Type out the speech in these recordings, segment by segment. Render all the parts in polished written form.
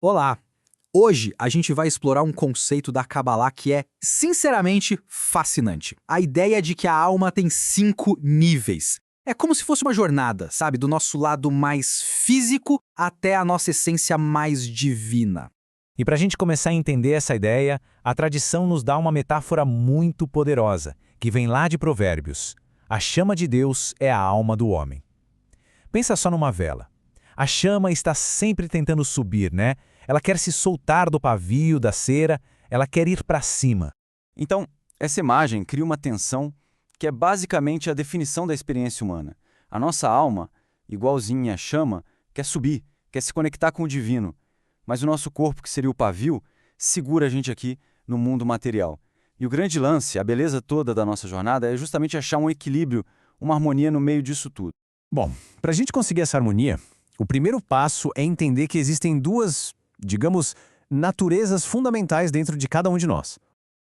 Olá! Hoje a gente vai explorar um conceito da Kabbalah que é, sinceramente, fascinante. A ideia de que a alma tem 5 níveis. É como se fosse uma jornada, sabe? Do nosso lado mais físico até a nossa essência mais divina. E para a gente começar a entender essa ideia, a tradição nos dá uma metáfora muito poderosa, que vem lá de Provérbios. A chama de Deus é a alma do homem. Pensa só numa vela. A chama está sempre tentando subir, né? Ela quer se soltar do pavio, da cera, ela quer ir para cima. Então, essa imagem cria uma tensão que é basicamente a definição da experiência humana. A nossa alma, igualzinha à chama, quer subir, quer se conectar com o divino. Mas o nosso corpo, que seria o pavio, segura a gente aqui no mundo material. E o grande lance, a beleza toda da nossa jornada é justamente achar um equilíbrio, uma harmonia no meio disso tudo. Bom, para a gente conseguir essa harmonia, o primeiro passo é entender que existem duas, digamos, naturezas fundamentais dentro de cada um de nós.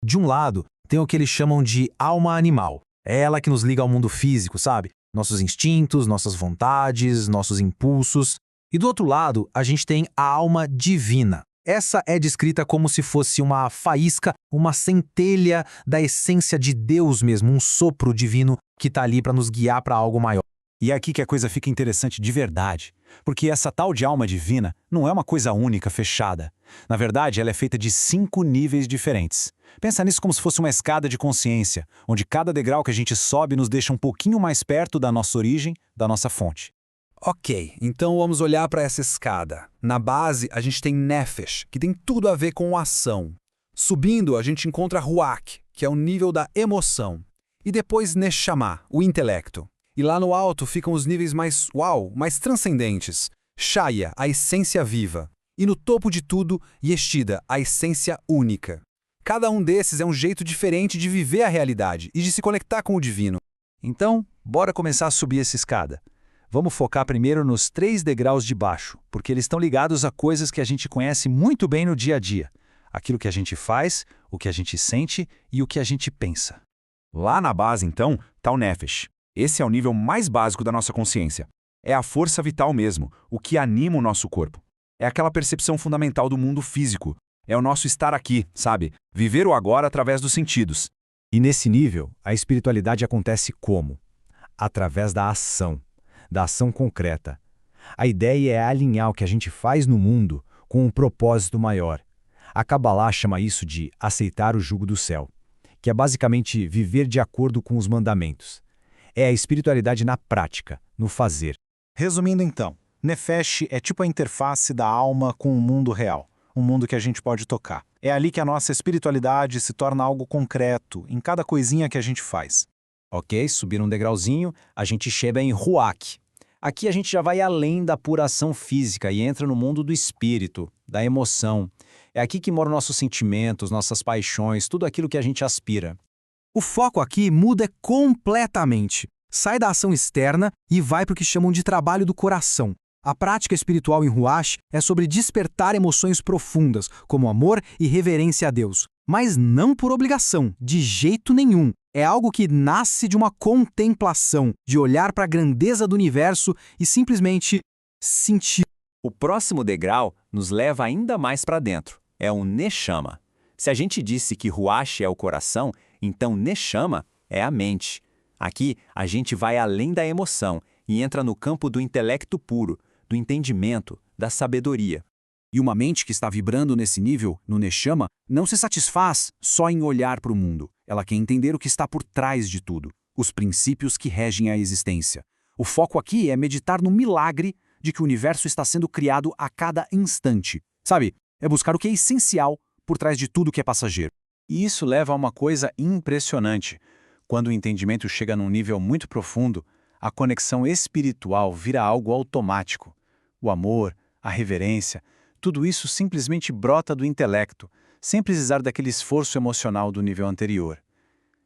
De um lado, tem o que eles chamam de alma animal. É ela que nos liga ao mundo físico, sabe? Nossos instintos, nossas vontades, nossos impulsos. E do outro lado, a gente tem a alma divina. Essa é descrita como se fosse uma faísca, uma centelha da essência de Deus mesmo, um sopro divino que está ali para nos guiar para algo maior. E é aqui que a coisa fica interessante de verdade, porque essa tal de alma divina não é uma coisa única, fechada. Na verdade, ela é feita de 5 níveis diferentes. Pensa nisso como se fosse uma escada de consciência, onde cada degrau que a gente sobe nos deixa um pouquinho mais perto da nossa origem, da nossa fonte. Ok, então vamos olhar para essa escada. Na base, a gente tem Nefesh, que tem tudo a ver com a ação. Subindo, a gente encontra Ruach, que é o nível da emoção. E depois Neshama, o intelecto. E lá no alto ficam os níveis mais transcendentes. Shaya, a essência viva. E no topo de tudo, Yeshida, a essência única. Cada um desses é um jeito diferente de viver a realidade e de se conectar com o divino. Então, bora começar a subir essa escada. Vamos focar primeiro nos 3 degraus de baixo, porque eles estão ligados a coisas que a gente conhece muito bem no dia a dia. Aquilo que a gente faz, o que a gente sente e o que a gente pensa. Lá na base, então, está o Nefesh. Esse é o nível mais básico da nossa consciência. É a força vital mesmo, o que anima o nosso corpo. É aquela percepção fundamental do mundo físico. É o nosso estar aqui, sabe? Viver o agora através dos sentidos. E nesse nível, a espiritualidade acontece como? Através da ação concreta. A ideia é alinhar o que a gente faz no mundo com um propósito maior. A Kabbalah chama isso de aceitar o jugo do céu, que é basicamente viver de acordo com os mandamentos. É a espiritualidade na prática, no fazer. Resumindo então, Nefesh é tipo a interface da alma com o mundo real, um mundo que a gente pode tocar. É ali que a nossa espiritualidade se torna algo concreto, em cada coisinha que a gente faz. Ok, subir um degrauzinho, a gente chega em Ruach. Aqui a gente já vai além da pura ação física e entra no mundo do espírito, da emoção. É aqui que moram nossos sentimentos, nossas paixões, tudo aquilo que a gente aspira. O foco aqui muda completamente. Sai da ação externa e vai para o que chamam de trabalho do coração. A prática espiritual em Ruach é sobre despertar emoções profundas, como amor e reverência a Deus. Mas não por obrigação, de jeito nenhum. É algo que nasce de uma contemplação, de olhar para a grandeza do universo e simplesmente sentir. O próximo degrau nos leva ainda mais para dentro. É o Neshama. Se a gente disse que Ruach é o coração, então Neshama é a mente. Aqui, a gente vai além da emoção e entra no campo do intelecto puro, do entendimento, da sabedoria. E uma mente que está vibrando nesse nível, no Neshama, não se satisfaz só em olhar para o mundo. Ela quer entender o que está por trás de tudo, os princípios que regem a existência. O foco aqui é meditar no milagre de que o universo está sendo criado a cada instante. Sabe, é buscar o que é essencial por trás de tudo que é passageiro. E isso leva a uma coisa impressionante. Quando o entendimento chega num nível muito profundo, a conexão espiritual vira algo automático. O amor, a reverência, tudo isso simplesmente brota do intelecto, sem precisar daquele esforço emocional do nível anterior.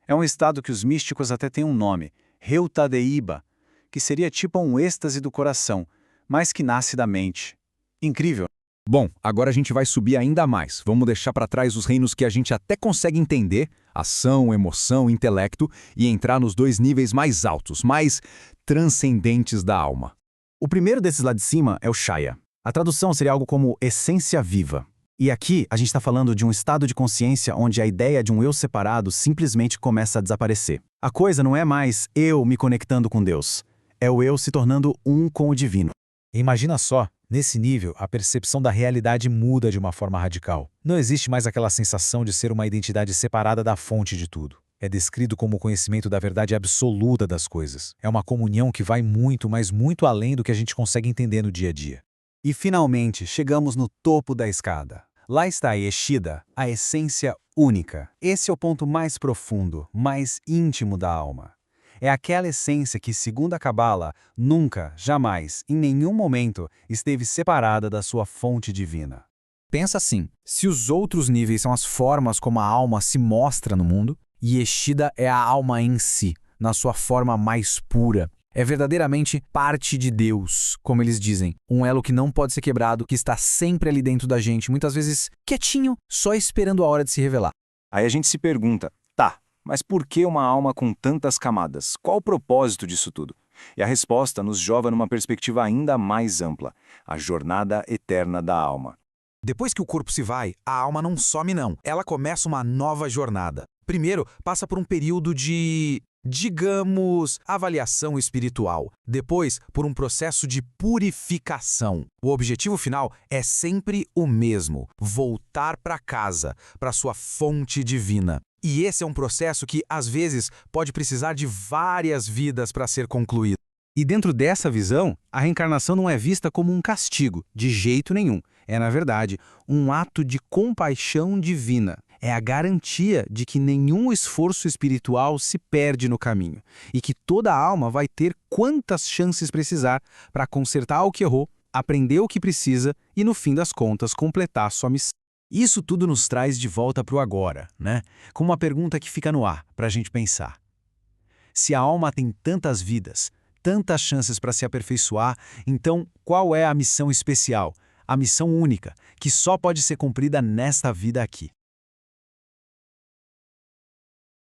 É um estado que os místicos até têm um nome, Reutadeiba, que seria tipo um êxtase do coração, mas que nasce da mente. Incrível! Bom, agora a gente vai subir ainda mais. Vamos deixar para trás os reinos que a gente até consegue entender, ação, emoção, intelecto, e entrar nos 2 níveis mais altos, mais transcendentes da alma. O primeiro desses lá de cima é o Shaya. A tradução seria algo como essência viva. E aqui a gente está falando de um estado de consciência onde a ideia de um eu separado simplesmente começa a desaparecer. A coisa não é mais eu me conectando com Deus, é o eu se tornando um com o divino. Imagina só, nesse nível, a percepção da realidade muda de uma forma radical. Não existe mais aquela sensação de ser uma identidade separada da fonte de tudo. É descrito como o conhecimento da verdade absoluta das coisas. É uma comunhão que vai muito, mas muito além do que a gente consegue entender no dia a dia. E finalmente, chegamos no topo da escada. Lá está a Yeshida, a essência única. Esse é o ponto mais profundo, mais íntimo da alma. É aquela essência que, segundo a Cabala, nunca, jamais, em nenhum momento, esteve separada da sua fonte divina. Pensa assim, se os outros níveis são as formas como a alma se mostra no mundo, Yeshida é a alma em si, na sua forma mais pura. É verdadeiramente parte de Deus, como eles dizem. Um elo que não pode ser quebrado, que está sempre ali dentro da gente, muitas vezes quietinho, só esperando a hora de se revelar. Aí a gente se pergunta, tá, mas por que uma alma com tantas camadas? Qual o propósito disso tudo? E a resposta nos jova numa perspectiva ainda mais ampla, a jornada eterna da alma. Depois que o corpo se vai, a alma não some não. Ela começa uma nova jornada. Primeiro, passa por um período de, digamos, avaliação espiritual. Depois, por um processo de purificação. O objetivo final é sempre o mesmo: voltar para casa, para sua fonte divina. E esse é um processo que, às vezes, pode precisar de várias vidas para ser concluído. E dentro dessa visão, a reencarnação não é vista como um castigo, de jeito nenhum. É, na verdade, um ato de compaixão divina. É a garantia de que nenhum esforço espiritual se perde no caminho e que toda alma vai ter quantas chances precisar para consertar o que errou, aprender o que precisa e, no fim das contas, completar sua missão. Isso tudo nos traz de volta para o agora, né? Com uma pergunta que fica no ar para a gente pensar. Se a alma tem tantas vidas, tantas chances para se aperfeiçoar, então qual é a missão especial, a missão única, que só pode ser cumprida nesta vida aqui?